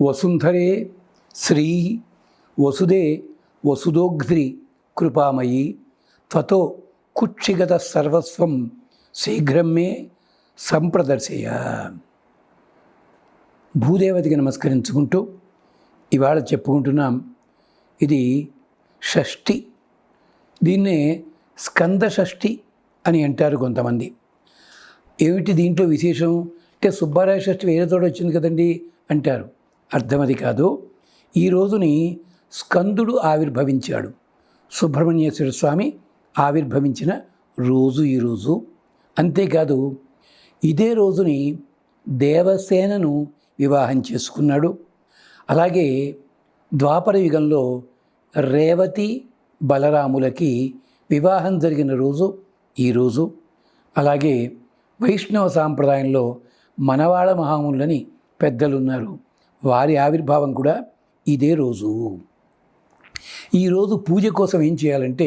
వసుంధరే శ్రీ వసుదే వసుదోగ్ధ్రి కృపామయి త్వతో కుక్షిగత సర్వస్వం శీఘ్రం మే సంప్రదర్శయ. భూదేవతకి నమస్కరించుకుంటూ ఇవాళ చెప్పుకుంటున్నాం. ఇది షష్ఠి. దీన్నే స్కంద షష్ఠి అని అంటారు కొంతమంది. ఏమిటి దీంట్లో విశేషం అంటే సుబ్బారాయ షష్ఠి వేరే తోడు వచ్చింది కదండి అంటారు. అర్థం అది కాదు. ఈ రోజుని స్కందుడు ఆవిర్భవించాడు. సుబ్రహ్మణ్యేశ్వర స్వామి ఆవిర్భవించిన రోజు ఈరోజు. అంతేకాదు ఇదే రోజుని దేవసేనను వివాహం చేసుకున్నాడు. అలాగే ద్వాపర యుగంలో రేవతి బలరాములకి వివాహం జరిగిన రోజు ఈరోజు. అలాగే వైష్ణవ సాంప్రదాయంలో మనవాళ మహాములని పెద్దలున్నారు. వారి ఆవిర్భావం కూడా ఇదే రోజు. ఈరోజు పూజ కోసం ఏం చేయాలంటే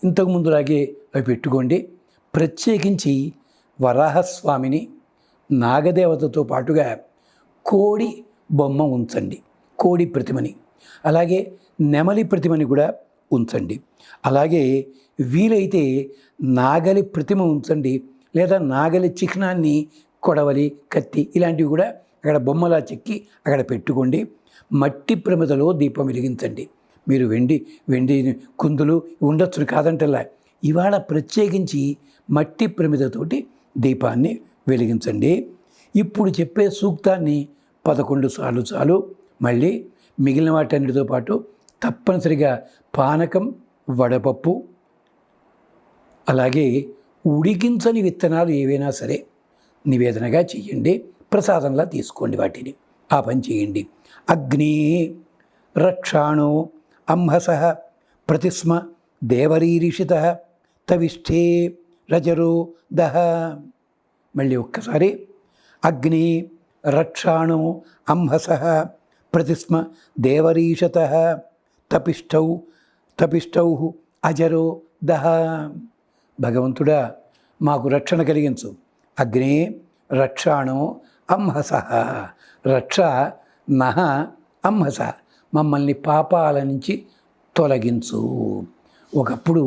ఇంతకుముందులాగే అవి పెట్టుకోండి. ప్రత్యేకించి వరాహస్వామిని, నాగదేవతతో పాటుగా కోడి బొమ్మ ఉంచండి, కోడి ప్రతిమని. అలాగే నెమలి ప్రతిమని కూడా ఉంచండి. అలాగే వీలైతే నాగలి ప్రతిమ ఉంచండి, లేదా నాగలి చిహ్నాన్ని, కొడవలి, కత్తి ఇలాంటివి కూడా అక్కడ బొమ్మలా చెక్కి అక్కడ పెట్టుకోండి. మట్టి ప్రమిదలో దీపం వెలిగించండి. మీరు వెండి కుందులు ఉండొచ్చు కాదంటలా. ఇవాళ ప్రత్యేకించి మట్టి ప్రమిదతోటి దీపాన్ని వెలిగించండి. ఇప్పుడు చెప్పే సూక్తాన్ని 11 సార్లు చాలు. మళ్ళీ మిగిలిన వాటన్నిటితో పాటు తప్పనిసరిగా పానకం, వడపప్పు, అలాగే ఉడికించని విత్తనాలు ఏవైనా సరే నివేదనగా చెయ్యండి. ప్రసాదంలా తీసుకోండి వాటిని. ఆ పని చేయండి. అగ్ని రక్షాణో అంహస ప్రతిస్మ దేవరీరిషిత తవిష్ఠే రజరో దహ. మళ్ళీ ఒక్కసారి అగ్ని రక్షాణో అంహస ప్రతిస్మ దేవరీషత తపిష్టౌ అజరో దహ. భగవంతుడా మాకు రక్షణ కలిగించు. అగ్నే రక్షాణో అంహస. రక్ష నహ అంహస. మమ్మల్ని పాపాల నుంచి తొలగించు. ఒకప్పుడు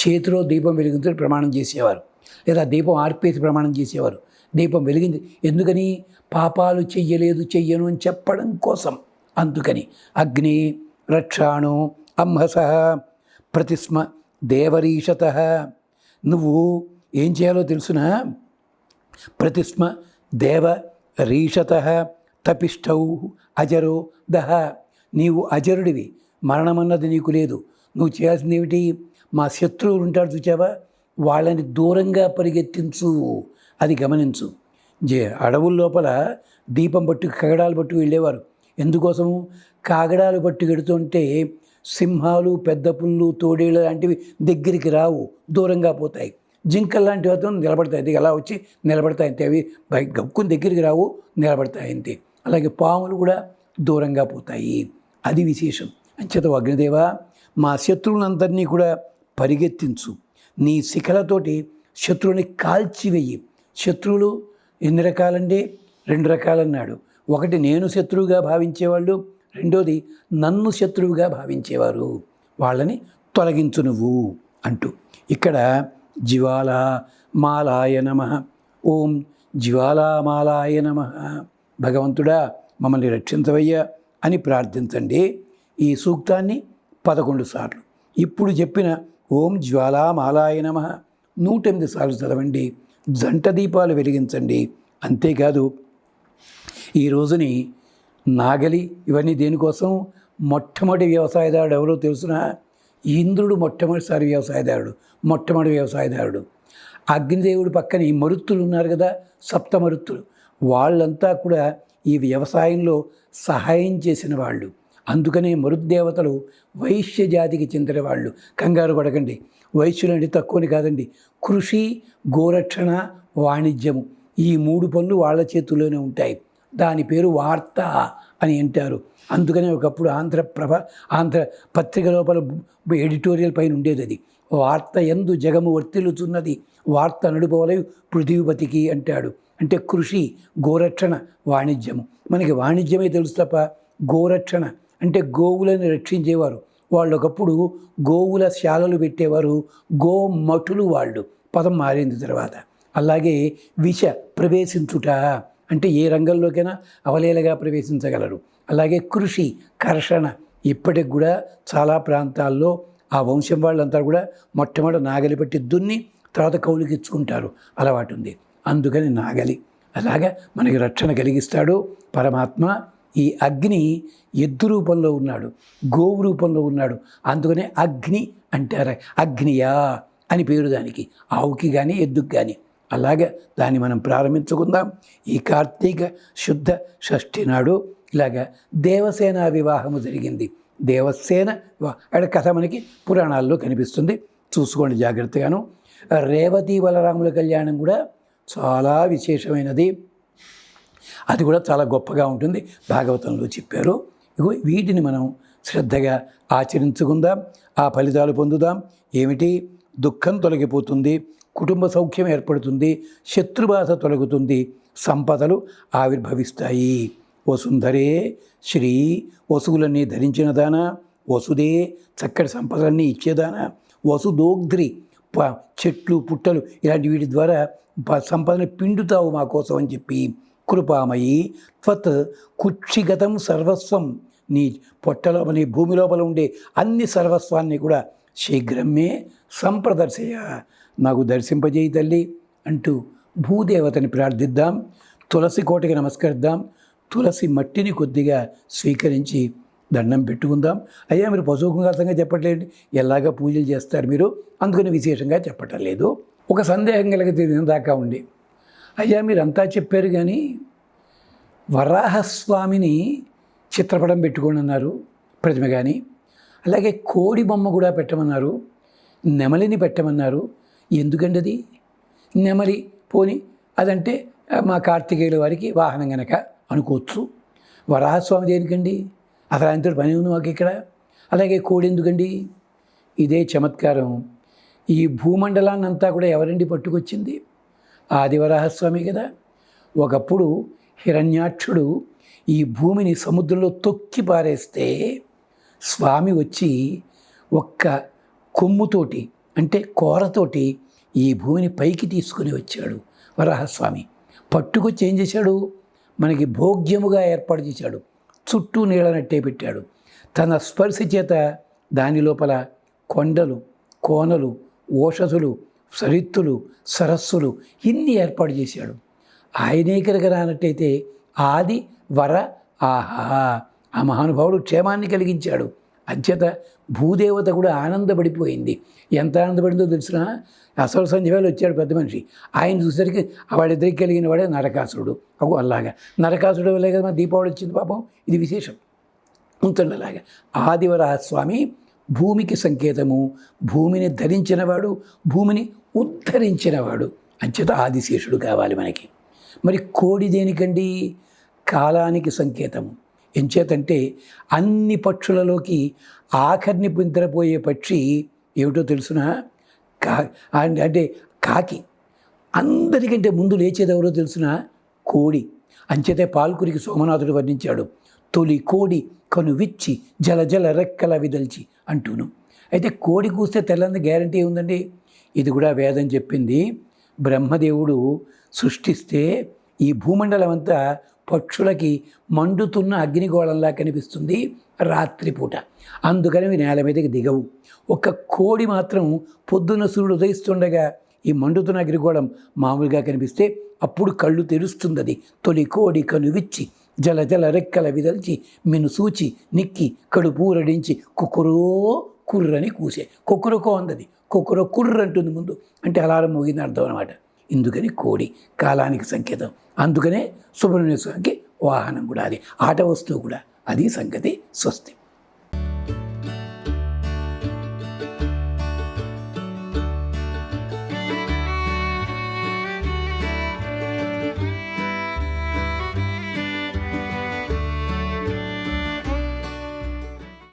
చేతిలో దీపం వెలిగించి ప్రమాణం చేసేవారు, లేదా దీపం ఆర్పేసి ప్రమాణం చేసేవారు. దీపం వెలిగింది ఎందుకని? పాపాలు చెయ్యను అని చెప్పడం కోసం. అందుకని అగ్ని రక్షాణో అంహస ప్రతిస్మ దేవరీషత. నువ్వు ఏం చేయాలో తెలుసునా? ప్రతిస్మ దేవ రీషత తపిష్టౌ అజరో దహ. నీవు అజరుడివి, మరణమన్నది నీకు లేదు. నువ్వు చేయాల్సింది ఏమిటి? మా శత్రువులు ఉంటారు చూచావా, వాళ్ళని దూరంగా పరిగెత్తించు. అది గమనించు. అడవుల లోపల దీపం కగడాలు పట్టుకు వెళ్ళేవారు. ఎందుకోసము? కాగడాలు పట్టుకెడుతుంటే సింహాలు, పెద్ద పుళ్ళు, తోడేళ్ళు లాంటివి దగ్గరికి రావు, దూరంగా పోతాయి. జింకలు లాంటివి అయితే నిలబడతాయి, అది అలా వచ్చి నిలబడతాయి అంతే. అవి గక్కుని దగ్గరికి రావు, నిలబడతాయి అంతే. అలాగే పాములు కూడా దూరంగా పోతాయి. అది విశేషం. అంచేత అగ్నిదేవ, మా శత్రువులందరినీ కూడా పరిగెత్తించు. నీ శిఖలతోటి శత్రువుని కాల్చివెయ్యి. శత్రువులు ఎన్ని రకాలంటే 2 రకాలన్నాడు. ఒకటి నేను శత్రువుగా భావించేవాళ్ళు, రెండోది నన్ను శత్రువుగా భావించేవారు. వాళ్ళని తొలగించు నువ్వు అంటూ ఇక్కడ జ్వాలామాలాయ నమః. ఓం జ్వాలామాలాయ నమః. భగవంతుడా మమ్మల్ని రక్షించవయ్యా అని ప్రార్థించండి. ఈ సూక్తాన్ని 11 సార్లు. ఇప్పుడు చెప్పిన ఓం జ్వాలామాలాయ నమః 108 సార్లు చదవండి. జంట దీపాలు వెలిగించండి. అంతేకాదు ఈ రోజుని నాగలి ఇవన్నీ దేనికోసం? మొట్టమొదటి వ్యవసాయదారుడు ఎవరో తెలుసునా? ఇంద్రుడు మొట్టమొదటిసారి మొట్టమొదటి వ్యవసాయదారుడు. అగ్నిదేవుడు పక్కన ఈ మరుత్తులు ఉన్నారు కదా, 7 మరుత్తులు. వాళ్ళంతా కూడా ఈ వ్యవసాయంలో సహాయం చేసిన వాళ్ళు. అందుకనే మరుద్దేవతలు వైశ్య జాతికి చెందిన వాళ్ళు. కంగారు పడకండి, వైశ్యులు అంటే తక్కువని కాదండి. కృషి, గోరక్షణ, వాణిజ్యము ఈ 3 పనులు వాళ్ళ చేతుల్లోనే ఉంటాయి. దాని పేరు వార్త అని అంటారు. అందుకనే ఒకప్పుడు ఆంధ్ర పత్రిక లోపల ఎడిటోరియల్ పైన ఉండేది అది. వార్త ఎందు జగము వర్తిల్లుచున్నది, వార్త నడుపవలయు పృథివీపతికి అంటాడు. అంటే కృషి, గోరక్షణ, వాణిజ్యము. మనకి వాణిజ్యమే తెలుసు తప్ప గోరక్షణ అంటే గోవులను రక్షించేవారు. వాళ్ళు ఒకప్పుడు గోవుల శాలలు పెట్టేవారు, గోమఠులు వాళ్ళు. పదం మారింది తర్వాత. అలాగే విష ప్రవేశించుట అంటే ఏ రంగంలోకైనా అవలేలగా ప్రవేశించగలరు. అలాగే కృషి, కర్షణ. ఇప్పటికి కూడా చాలా ప్రాంతాల్లో ఆ వంశం వాళ్ళంతా కూడా మొట్టమొదటి నాగలి పెట్టి దున్ని తర్వాత కౌలుకి ఇచ్చుకుంటారు అలవాటు ఉంది. అందుకని నాగలి. అలాగా మనకి రక్షణ కలిగిస్తాడు పరమాత్మ. ఈ అగ్ని ఎద్దు రూపంలో ఉన్నాడు, గోవు రూపంలో ఉన్నాడు. అందుకనే అగ్ని అంటారు. అగ్నియా అని పేరు దానికి, ఆవుకి కానీ ఎద్దుకి కానీ. అలాగే దాన్ని మనం ప్రారంభించుకుందాం. ఈ కార్తీక శుద్ధ షష్ఠి నాడు ఇలాగా దేవసేన వివాహము జరిగింది. దేవసేన అక్కడ కథ మనకి పురాణాల్లో కనిపిస్తుంది, చూసుకోండి జాగ్రత్తగాను. రేవతి బలరాముల కళ్యాణం కూడా చాలా విశేషమైనది. అది కూడా చాలా గొప్పగా ఉంటుంది, భాగవతంలో చెప్పారు. వీటిని మనం శ్రద్ధగా ఆచరించుకుందాం, ఆ ఫలితాలు పొందుదాం. ఏమిటి? దుఃఖం తొలగిపోతుంది, కుటుంబ సౌఖ్యం ఏర్పడుతుంది, శత్రుబాధ తొలగుతుంది, సంపదలు ఆవిర్భవిస్తాయి. వసుంధరే శ్రీ, వసువులన్నీ ధరించిన దానా, వసుదే చక్కటి సంపదలన్నీ ఇచ్చేదానా, వసుదోగ్ధ్రి చెట్లు పుట్టలు ఇలాంటి వీటి ద్వారా సంపదను పిండుతావు మా కోసం అని చెప్పి, కృపామయి త్వత్ కుక్షిగతం సర్వస్వం, నీ పొట్టలో నీ భూమి లోపల ఉండే అన్ని సర్వస్వాన్ని కూడా శీఘ్రమే సంప్రదర్శయ, నాకు దర్శింపజేయి తల్లి అంటూ భూదేవతని ప్రార్థిద్దాం. తులసి కోటకి నమస్కరిద్దాం. తులసి మట్టిని కొద్దిగా స్వీకరించి దండం పెట్టుకుందాం. అయ్యా మీరు పశుకుంగాతంగా చెప్పట్లేదు, ఎలాగా పూజలు చేస్తారు మీరు, అందుకని విశేషంగా చెప్పటం లేదు. ఒక సందేహం కలిగితే దాకా ఉండి, అయ్యా మీరంతా చెప్పారు కానీ వరాహస్వామిని చిత్రపటం పెట్టుకోండి అన్నారు, ప్రతిమ కానీ, అలాగే కోడి బొమ్మ కూడా పెట్టమన్నారు, నెమలిని పెట్టమన్నారు. ఎందుకండి అది? నెమలి పోని అదంటే మా కార్తికేయుల వారికి వాహనం గనక అనుకోవచ్చు. వరాహస్వామి దేనికండి? అసలు ఆయనతో పని ఉంది మాకు ఇక్కడ. అలాగే కోడి ఎందుకండి? ఇదే చమత్కారం. ఈ భూమండలాన్ని అంతా కూడా ఎవరండి పట్టుకొచ్చింది? ఆదివరాహస్వామి కదా. ఒకప్పుడు హిరణ్యాక్షుడు ఈ భూమిని సముద్రంలో తొక్కి పారేస్తే స్వామి వచ్చి ఒక్క కొమ్ముతోటి అంటే కోరతోటి ఈ భూమిని పైకి తీసుకుని వచ్చాడు వరాహస్వామి. పట్టుకొచ్చి ఏం చేశాడు? మనకి భోగ్యముగా ఏర్పాటు చేశాడు. చుట్టూ నీళ్ళనట్టే పెట్టాడు. తన స్పర్శ చేత దాని లోపల కొండలు, కోనలు, ఓషధులు, సరిత్తులు, సరస్సులు ఇన్ని ఏర్పాటు చేశాడు. ఆయనే కనుక రానట్టయితే ఆది వర ఆహా, ఆ మహానుభావుడు క్షేమాన్ని కలిగించాడు. అంచేత భూదేవత కూడా ఆనందపడిపోయింది. ఎంత ఆనందపడిందో తెలిసిన, అసలు సంధ్యవేళ వచ్చాడు పెద్ద మనిషి. ఆయన చూసరికి వాడిద్దరికి కలిగిన వాడే నరకాసురుడు. అగో అలాగా నరకాసురుడు వల్లే కదా దీపావళి వచ్చింది పాపం. ఇది విశేషం ఉంటుంది. అలాగా ఆదివరాహస్వామి భూమికి సంకేతము, భూమిని ధరించినవాడు, భూమిని ఉద్ధరించినవాడు. అంచేత ఆదిశేషుడు కావాలి మనకి. మరి కోడి దేనికండి? కాలానికి సంకేతము. ఎంచేతంటే అన్ని పక్షులలోకి ఆఖరిని నిద్రపోయే పక్షి ఏమిటో తెలుసున? అంటే కాకి. అందరికంటే ముందు లేచేది ఎవరో తెలుసున? కోడి. అంచేతే పాల్కురికి సోమనాథుడు వర్ణించాడు, తొలి కోడి కను విచ్చి జల జల రెక్కల విదల్చి అంటూను. అయితే కోడి కూస్తే తెల్లంది గ్యారంటీ ఉందండి. ఇది కూడా వేదం చెప్పింది. బ్రహ్మదేవుడు సృష్టిస్తే ఈ భూమండలం అంతా పక్షులకి మండుతున్న అగ్నిగోళంలా కనిపిస్తుంది రాత్రిపూట. అందుకని నేల మీదకి దిగవు. ఒక కోడి మాత్రం పొద్దున్న సూర్యుడు ఉదయిస్తుండగా ఈ మండుతున్న అగ్నిగోళం మామూలుగా కనిపిస్తే అప్పుడు కళ్ళు తెరుస్తుంది. అది తొలి కోడి కను విచ్చి జల జల రెక్కల విదల్చి మిను సూచి నిక్కి కడుపూరడించి కుక్కురో కుర్రని కూసే. కుక్కురకో అందది, కుక్కురో కుర్ర అంటుంది ముందు, అంటే అలారం మోగింది అర్థం అనమాట. ఇందుకని కోడి కాలానికి సంకేతం. అందుకనే సుబ్రహ్మణ్య స్వామికి వాహనం కూడా అది, ఆట వస్తువు కూడా అది సంగతి. స్వస్తి.